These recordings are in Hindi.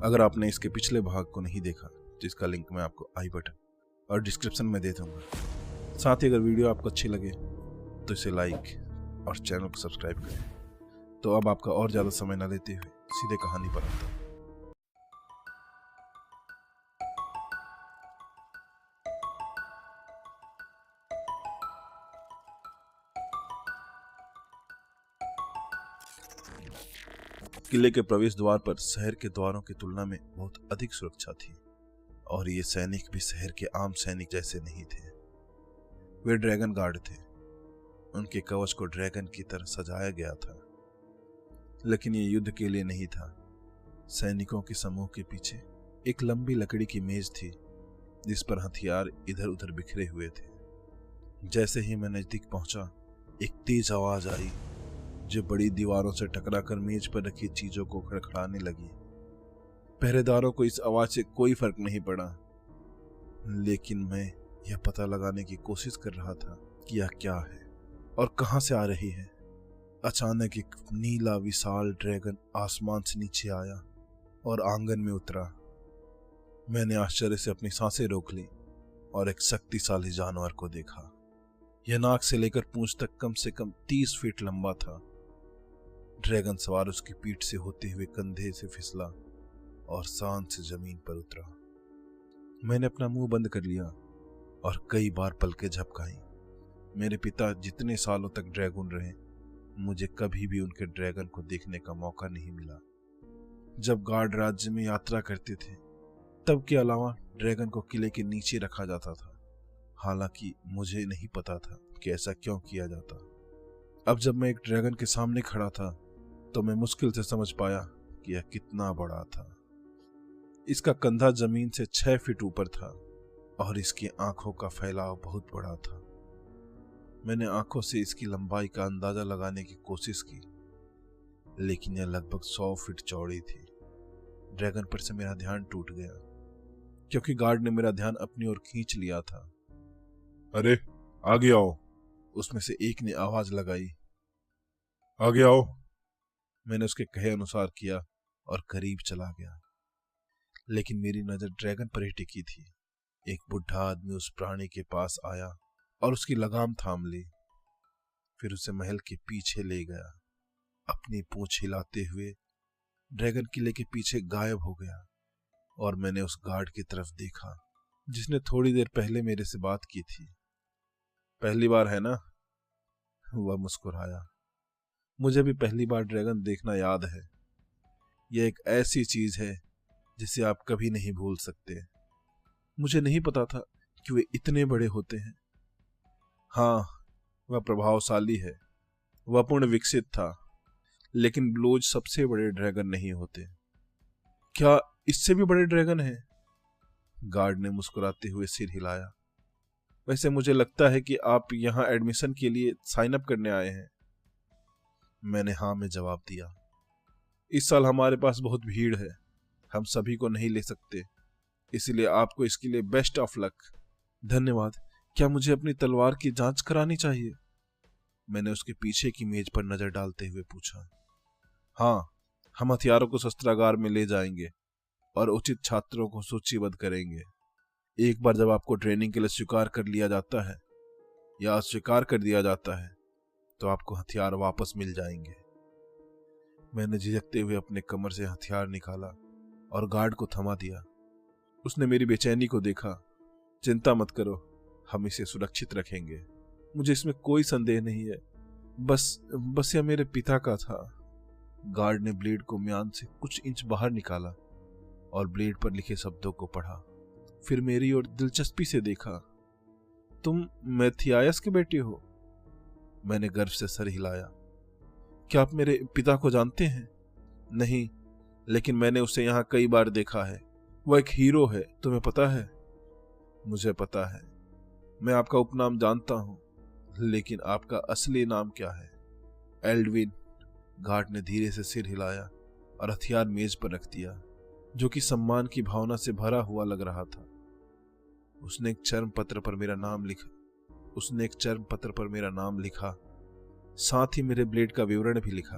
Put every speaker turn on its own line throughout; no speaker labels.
अगर आपने इसके पिछले भाग को नहीं देखा तो इसका लिंक मैं आपको आई बटन और डिस्क्रिप्शन में दे दूंगा। साथ ही अगर वीडियो आपको अच्छी लगे तो इसे लाइक और चैनल को सब्सक्राइब करें। तो अब आपका और ज़्यादा समय न लेते हुए सीधे कहानी पर आता हूं। किले के प्रवेश द्वार पर शहर के द्वारों की तुलना में बहुत अधिक सुरक्षा थी और ये सैनिक भी शहर के आम सैनिक जैसे नहीं थे। वे ड्रैगन गार्ड थे। उनके कवच को ड्रैगन की तरह सजाया गया था, लेकिन ये युद्ध के लिए नहीं था। सैनिकों के समूह के पीछे एक लंबी लकड़ी की मेज थी जिस पर हथियार इधर उधर बिखरे हुए थे। जैसे ही मैं नजदीक पहुंचा, एक तेज आवाज आई जो बड़ी दीवारों से टकराकर मेज पर रखी चीजों को खड़खड़ाने लगी। पहरेदारों को इस आवाज से कोई फर्क नहीं पड़ा, लेकिन मैं यह पता लगाने की कोशिश कर रहा था कि यह क्या है और कहां से आ रही है। अचानक एक नीला विशाल ड्रैगन आसमान से नीचे आया और आंगन में उतरा। मैंने आश्चर्य से अपनी सांसें रोक ली और एक शक्तिशाली जानवर को देखा। यह नाक से लेकर पूंछ तक कम से कम 30 फीट लंबा था। ड्रैगन सवार उसकी पीठ से होते हुए कंधे से फिसला और शान से जमीन पर उतरा। मैंने अपना मुंह बंद कर लिया और कई बार पलकें झपकाई। मेरे पिता जितने सालों तक ड्रैगन रहे, मुझे कभी भी उनके ड्रैगन को देखने का मौका नहीं मिला। जब गार्ड राज्य में यात्रा करते थे तब के अलावा ड्रैगन को किले के नीचे रखा जाता था। हालांकि मुझे नहीं पता था कि ऐसा क्यों किया जाता। अब जब मैं एक ड्रैगन के सामने खड़ा था तो मैं मुश्किल से समझ पाया कि यह कितना बड़ा था। इसका कंधा जमीन से 6 फीट ऊपर था और इसकी आंखों का फैलाव बहुत बड़ा था। मैंने आंखों से इसकी लंबाई का अंदाजा लगाने की कोशिश की, लेकिन यह लगभग 100 फीट चौड़ी थी। ड्रैगन पर से मेरा ध्यान टूट गया क्योंकि गार्ड ने मेरा ध्यान अपनी ओर खींच लिया था। अरे आगे आओ, उसमें से एक ने आवाज लगाई। आगे आओ। मैंने उसके कहे अनुसार किया और करीब चला गया, लेकिन मेरी नजर ड्रैगन पर ही टिकी थी। एक बुढ़ा आदमी उस प्राणी के पास आया और उसकी लगाम थाम ली, फिर उसे महल के पीछे ले गया। अपनी पूंछ हिलाते हुए ड्रैगन किले के पीछे गायब हो गया और मैंने उस गार्ड की तरफ देखा जिसने थोड़ी देर पहले मेरे से बात की थी। पहली बार है ना? वह मुस्कुराया। मुझे भी पहली बार ड्रैगन देखना याद है। यह एक ऐसी चीज है जिसे आप कभी नहीं भूल सकते। मुझे नहीं पता था कि वे इतने बड़े होते हैं। हाँ, वह प्रभावशाली है, वह पूर्ण विकसित था, लेकिन ब्लूज सबसे बड़े ड्रैगन नहीं होते। क्या इससे भी बड़े ड्रैगन हैं? गार्ड ने मुस्कुराते हुए सिर हिलाया। वैसे मुझे लगता है कि आप यहाँ एडमिशन के लिए साइन अप करने आए हैं। मैंने हाँ में जवाब दिया। इस साल हमारे पास बहुत भीड़ है, हम सभी को नहीं ले सकते, इसलिए आपको इसके लिए बेस्ट ऑफ लक। धन्यवाद। क्या मुझे अपनी तलवार की जांच करानी चाहिए? मैंने उसके पीछे की मेज पर नजर डालते हुए पूछा। हाँ, हम हथियारों को शस्त्रागार में ले जाएंगे और उचित छात्रों को सूचीबद्ध करेंगे। एक बार जब आपको ट्रेनिंग के लिए स्वीकार कर लिया जाता है या अस्वीकार कर दिया जाता है तो आपको हथियार वापस मिल जाएंगे। मैंने झिझकते हुए अपने कमर से हथियार निकाला और गार्ड को थमा दिया। उसने मेरी बेचैनी को देखा। चिंता मत करो, हम इसे सुरक्षित रखेंगे। मुझे इसमें कोई संदेह नहीं है, बस यह मेरे पिता का था। गार्ड ने ब्लेड को म्यान से कुछ इंच बाहर निकाला और ब्लेड पर लिखे शब्दों को पढ़ा। फिर मेरी ओर दिलचस्पी से देखा। तुम मैथियायस के बेटे हो? मैंने गर्व से सर हिलाया। क्या आप मेरे पिता को जानते हैं? नहीं, लेकिन मैंने उसे यहाँ कई बार देखा है। वह एक हीरो है, तुम्हें पता है? मुझे पता है। मैं आपका उपनाम जानता हूँ, लेकिन आपका असली नाम क्या है? एल्डविन। गार्ड ने धीरे से सिर हिलाया और हथियार मेज पर रख दिया, जो कि सम्मान की भावना से भरा हुआ लग रहा था। उसने एक चर्म पत्र पर मेरा नाम लिखा, साथ ही मेरे ब्लेड का विवरण भी लिखा।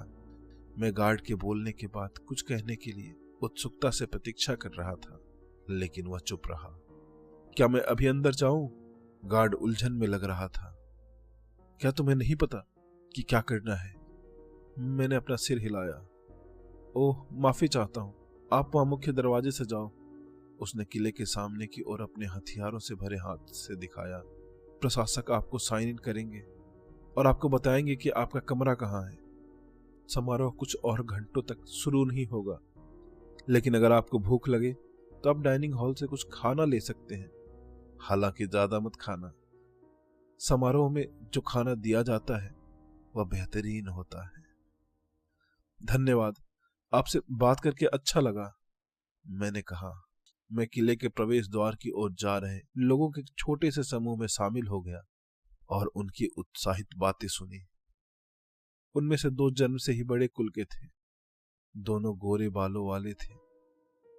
मैं गार्ड के बोलने के बाद कुछ कहने के लिए उत्सुकता से प्रतीक्षा कर रहा था, लेकिन वह चुप रहा। क्या मैं अभी अंदर जाऊं? गार्ड उलझन में लग रहा था। क्या तुम्हें नहीं पता कि क्या करना है? मैंने अपना सिर हिलाया। ओह, माफी चाहता हूं, आप वहां मुख्य दरवाजे से जाओ। उसने किले के सामने की ओर अपने हथियारों से भरे हाथ से दिखाया। प्रशासक आपको साइन इन करेंगे और आपको बताएंगे कि आपका कमरा कहाँ है। समारोह कुछ और घंटों तक शुरू नहीं होगा, लेकिन अगर आपको भूख लगे तो आप डाइनिंग हॉल से कुछ खाना ले सकते हैं, हालांकि ज्यादा मत खाना। समारोह में जो खाना दिया जाता है वह बेहतरीन होता है। धन्यवाद, आपसे बात करके अच्छा लगा, मैंने कहा। मैं किले के प्रवेश द्वार की ओर जा रहे लोगों के छोटे से समूह में शामिल हो गया और उनकी उत्साहित बातें सुनी। उनमें से 2 जन्म से ही बड़े कुल के थे। दोनों गोरे बालों वाले थे।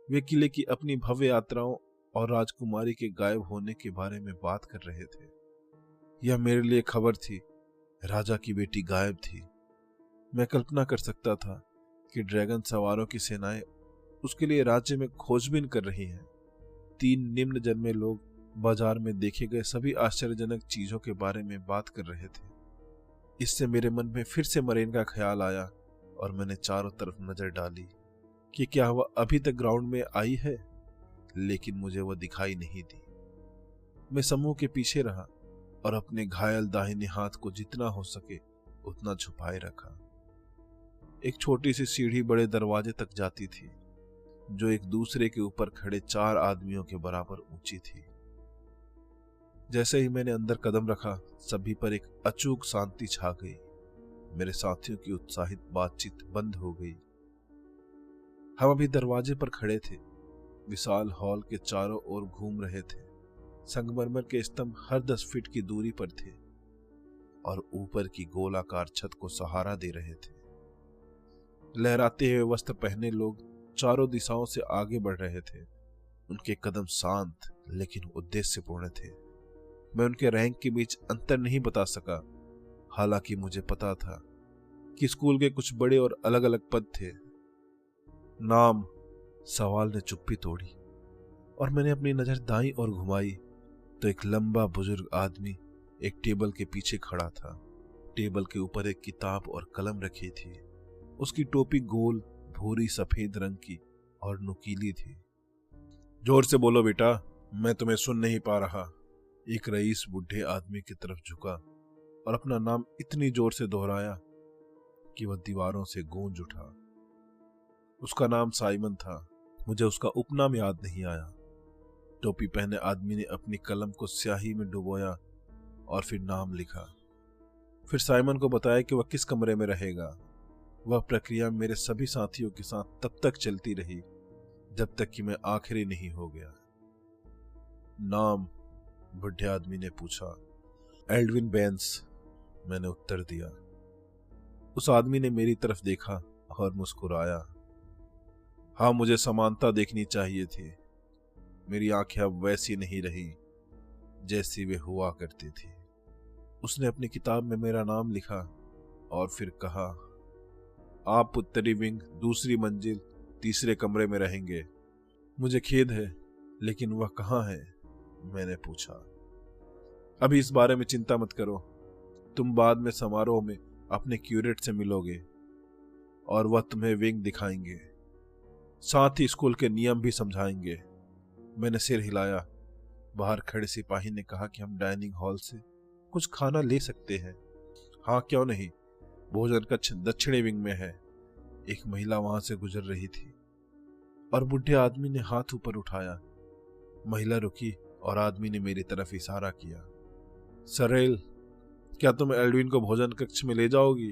वे किले की अपनी भव्य यात्राओं और राजकुमारी के गायब होने के बारे में बात कर रहे थे। यह मेरे लिए खबर थी, राजा की बेटी गायब थी। मैं कल्पना कर सकता था कि ड्रैगन सवारों की सेनाएं उसके लिए राज्य में खोजबीन कर रही हैं। 3 निम्न जन्मे लोग बाजार में देखे गए सभी आश्चर्यजनक चीजों के बारे में बात कर रहे थे। इससे मेरे मन में फिर से मरेन का ख्याल आया और मैंने चारों तरफ नजर डाली कि क्या वह अभी तक ग्राउंड में आई है, लेकिन मुझे वह दिखाई नहीं दी। मैं समूह के पीछे रहा और अपने घायल दाहिने हाथ को जितना हो सके उतना छुपाए रखा। एक छोटी सी सीढ़ी बड़े दरवाजे तक जाती थी, जो एक दूसरे के ऊपर खड़े 4 आदमियों के बराबर ऊंची थी। जैसे ही मैंने अंदर कदम रखा, सभी पर एक अचूक शांति छा गई। मेरे साथियों की उत्साहित बातचीत बंद हो गई। हम अभी दरवाजे पर खड़े थे। विशाल हॉल के चारों ओर घूम रहे थे। संगमरमर के स्तंभ हर 10 फीट की दूरी पर थे और ऊपर की गोलाकार छत को सहारा दे रहे थे। लहराते हुए वस्त्र पहने लोग चारों दिशाओं से आगे बढ़ रहे थे। उनके कदम शांत लेकिन उद्देश्यपूर्ण थे। मैं उनके रैंक के बीच अंतर नहीं बता सका, हालांकि मुझे पता था कि स्कूल के कुछ बड़े और अलग अलग पद थे। नाम? सवाल ने चुप्पी तोड़ी और मैंने अपनी नजर दाईं ओर घुमाई तो एक लंबा बुजुर्ग आदमी एक टेबल के पीछे खड़ा था। टेबल के ऊपर एक किताब और कलम रखी थी। उसकी टोपी गोल भूरी सफेद रंग की और नुकीली थी। जोर से बोलो बेटा, मैं तुम्हें सुन नहीं पा रहा। एक रईस बुढ़े आदमी की तरफ झुका और अपना नाम इतनी जोर से दोहराया कि वह दीवारों से गूंज उठा। उसका नाम साइमन था। मुझे उसका उपनाम याद नहीं आया। टोपी पहने आदमी ने अपनी कलम को स्याही में डुबोया और फिर नाम लिखा। फिर साइमन को बताया कि वह किस कमरे में रहेगा। वह प्रक्रिया मेरे सभी साथियों के साथ तब तक चलती रही जब तक कि मैं आखिरी नहीं हो गया। नाम? बुढ़े आदमी ने पूछा। एल्डविन बेंस, मैंने उत्तर दिया। उस आदमी ने मेरी तरफ देखा और मुस्कुराया। हाँ, मुझे समानता देखनी चाहिए थी। मेरी आंखें अब वैसी नहीं रही जैसी वे हुआ करती थी। उसने अपनी किताब में मेरा नाम लिखा और फिर कहा, आप उत्तरी विंग, दूसरी मंजिल, तीसरे कमरे में रहेंगे। मुझे खेद है, लेकिन वह कहाँ है? मैंने पूछा। अभी इस बारे में चिंता मत करो। तुम बाद में समारोह में अपने क्यूरेट से मिलोगे और वह तुम्हें विंग दिखाएंगे, साथ ही स्कूल के नियम भी समझाएंगे। मैंने सिर हिलाया। बाहर खड़े सिपाही ने कहा कि हम डाइनिंग हॉल से कुछ खाना ले सकते हैं। हाँ, क्यों नहीं, भोजन कक्ष दक्षिणी विंग में है। एक महिला वहां से गुजर रही थी और बुढ़े आदमी ने हाथ ऊपर उठाया। महिला रुकी और आदमी ने मेरी तरफ इशारा किया। सरेल, क्या तुम एल्डविन को भोजन कक्ष में ले जाओगी?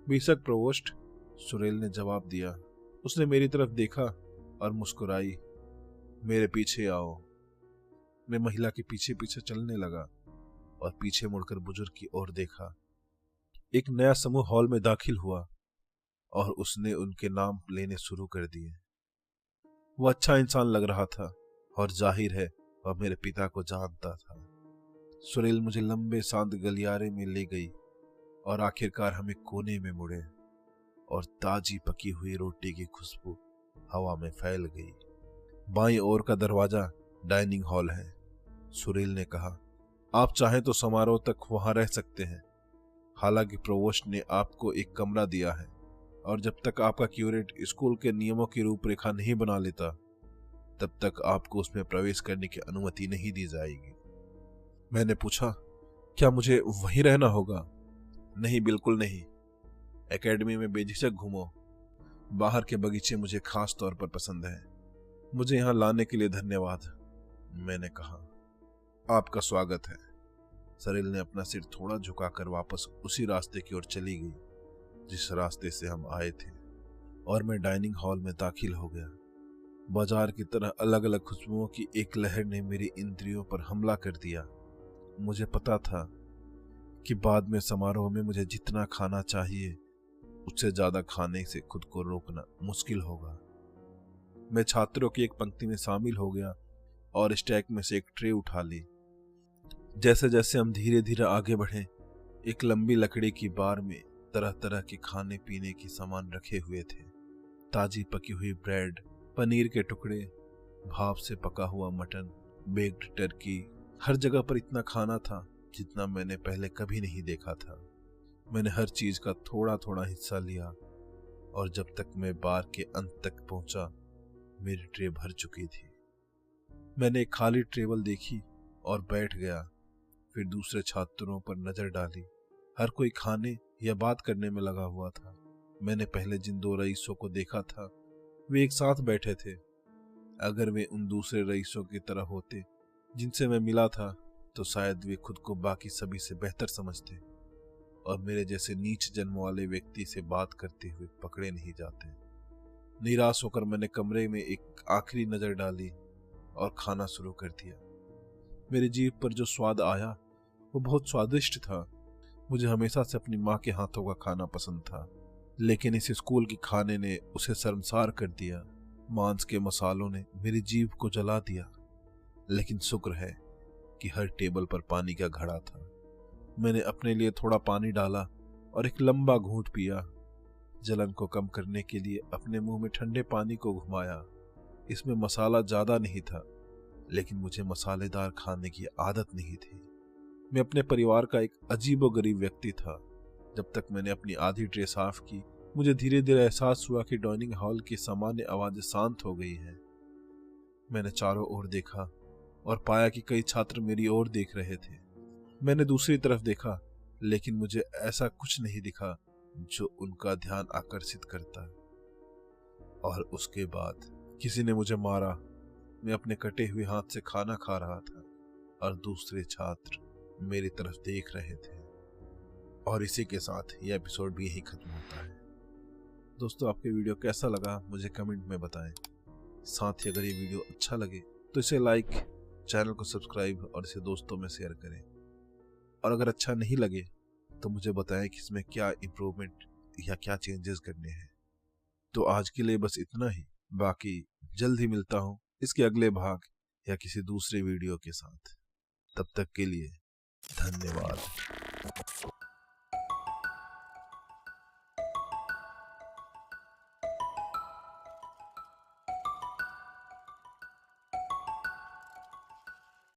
बेशक प्रोवोस्ट, सुरेल ने जवाब दिया। उसने मेरी तरफ देखा और मुस्कुराई। मेरे पीछे आओ। मैं महिला के पीछे पीछे चलने लगा और पीछे मुड़कर बुजुर्ग की ओर देखा। एक नया समूह हॉल में दाखिल हुआ और उसने उनके नाम लेने शुरू कर दिए। वह अच्छा इंसान लग रहा था और जाहिर है वह मेरे पिता को जानता था। सुरेल मुझे लंबे शांत गलियारे में ले गई और आखिरकार हम एक कोने में मुड़े और ताजी पकी हुई रोटी की खुशबू हवा में फैल गई। बाईं ओर का दरवाजा डाइनिंग हॉल है। सुरील ने कहा, आप चाहें तो समारोह तक वहां रह सकते हैं। हालांकि प्रोवोस्ट ने आपको एक कमरा दिया है और जब तक आपका क्यूरेट स्कूल के नियमों की रूपरेखा नहीं बना लेता तब तक आपको उसमें प्रवेश करने की अनुमति नहीं दी जाएगी। मैंने पूछा, क्या मुझे वहीं रहना होगा? नहीं, बिल्कुल नहीं। एकेडमी में बेझिझक घूमो। बाहर के बगीचे मुझे खास तौर पर पसंद है। मुझे यहाँ लाने के लिए धन्यवाद। मैंने कहा, आपका स्वागत है। सरिल ने अपना सिर थोड़ा झुकाकर वापस उसी रास्ते की ओर चली गई जिस रास्ते से हम आए थे और मैं डाइनिंग हॉल में दाखिल हो गया। बाजार की तरह अलग अलग खुशबुओं की एक लहर ने मेरी इंद्रियों पर हमला कर दिया। मुझे पता था कि बाद में समारोह में मुझे जितना खाना चाहिए उससे ज्यादा खाने से खुद को रोकना मुश्किल होगा। मैं छात्रों की एक पंक्ति में शामिल हो गया और स्टैक में से एक ट्रे उठा ली। जैसे जैसे हम धीरे धीरे आगे बढ़े, एक लंबी लकड़ी की बार में तरह तरह के खाने पीने के सामान रखे हुए थे। ताजी पकी हुई ब्रेड, पनीर के टुकड़े, भाप से पका हुआ मटन, बेक्ड टर्की। हर जगह पर इतना खाना था जितना मैंने पहले कभी नहीं देखा था। मैंने हर चीज का थोड़ा थोड़ा हिस्सा लिया और जब तक मैं बार के अंत तक पहुंचा मेरी ट्रे भर चुकी थी। मैंने एक खाली टेबल देखी और बैठ गया। फिर दूसरे छात्रों पर नजर डाली। हर कोई खाने या बात करने में लगा हुआ था। मैंने पहले जिन दो रईसों को देखा था वे एक साथ बैठे थे। अगर वे उन दूसरे रईसों की तरह होते जिनसे मैं मिला था तो शायद वे खुद को बाकी सभी से बेहतर समझते और मेरे जैसे नीच जन्म वाले व्यक्ति से बात करते हुए पकड़े नहीं जाते। निराश होकर मैंने कमरे में एक आखिरी नजर डाली और खाना शुरू कर दिया। मेरी जीभ पर जो स्वाद आया वो बहुत स्वादिष्ट था। मुझे हमेशा से अपनी माँ के हाथों का खाना पसंद था, लेकिन इस स्कूल के खाने ने उसे शर्मसार कर दिया। मांस के मसालों ने मेरी जीभ को जला दिया, लेकिन शुक्र है कि हर टेबल पर पानी का घड़ा था। मैंने अपने लिए थोड़ा पानी डाला और एक लंबा घूंट पिया। जलन को कम करने के लिए अपने मुंह में ठंडे पानी को घुमाया। इसमें मसाला ज्यादा नहीं था, लेकिन मुझे मसालेदार खाने की आदत नहीं थी। मैं अपने परिवार का एक अजीबोगरीब व्यक्ति था। जब तक मैंने अपनी आधी ट्रे साफ की, मुझे धीरे धीरे एहसास हुआ कि डाइनिंग हॉल की सामान्य आवाजें शांत हो गई हैं। मैंने चारों ओर देखा और पाया कि कई छात्र मेरी ओर देख रहे थे। मैंने दूसरी तरफ देखा, लेकिन मुझे ऐसा कुछ नहीं दिखा जो उनका ध्यान आकर्षित करता। और उसके बाद किसी ने मुझे मारा। मैं अपने कटे हुए हाथ से खाना खा रहा था और दूसरे छात्र मेरी तरफ देख रहे थे। और इसी के साथ यह एपिसोड भी यही खत्म होता है। दोस्तों, आपके वीडियो कैसा लगा मुझे कमेंट में बताएं। साथ ही अगर ये वीडियो अच्छा लगे तो इसे लाइक, चैनल को सब्सक्राइब और इसे दोस्तों में शेयर करें। और अगर अच्छा नहीं लगे तो मुझे बताएं कि इसमें क्या इम्प्रूवमेंट या क्या चेंजेस करने हैं। तो आज के लिए बस इतना ही। बाकी जल्द ही मिलता हूँ इसके अगले भाग या किसी दूसरे वीडियो के साथ। तब तक के लिए धन्यवाद।